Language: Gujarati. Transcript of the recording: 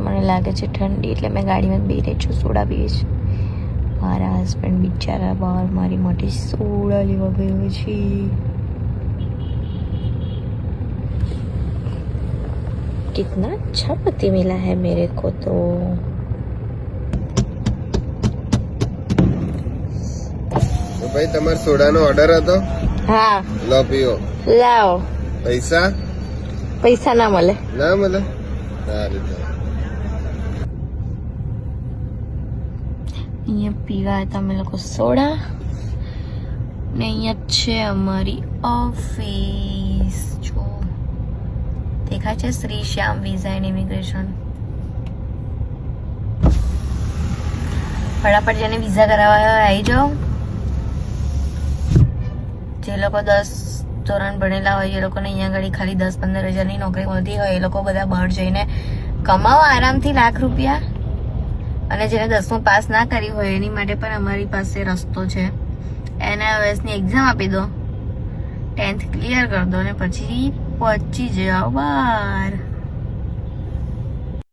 મને લાગે છે ઠંડી, એટલે મેં ગાડીમાં બેસી રહી છું. સોડા પીએ છે મારા હસબન્ડ બિચારા બહાર મારી માટે સોડા લેવા ગયો છે. कितना अच्छा पति मिला है मेरे को तो. તો ભાઈ તમારો સોડાનો ઓર્ડર હતો. હા લો પીઓ. લાવો. પૈસા પૈસા ના મળે. ના મળે. સારું તો અહીંયા પીવા હતા અમે લોકો સોડા, ને અહીંયા છે અમારી ઓફિસ. જો દેખાય છે શ્રી શ્યામ વિઝા એન્ડ ઇમિગ્રેશન. ફટાફટ જેને વિઝા કરાવવા હોય આવી જાઓ. જે લોકો 10 ધોરણ ભણેલા હોય એ લોકોને અહીંયા આગળ ખાલી 10-15 હજારની નોકરી મળતી હોય એ લોકો બધા બહાર જઈને કમાવો આરામથી લાખ રૂપિયા. અને જેને 10મું પાસ ના કરી હોય એની માટે પણ અમારી પાસે રસ્તો છે. NIOS ની એક્ઝામ આપી દો, 10th ક્લિયર કરી દો અને પછી પહોંચી જાઓ બહાર.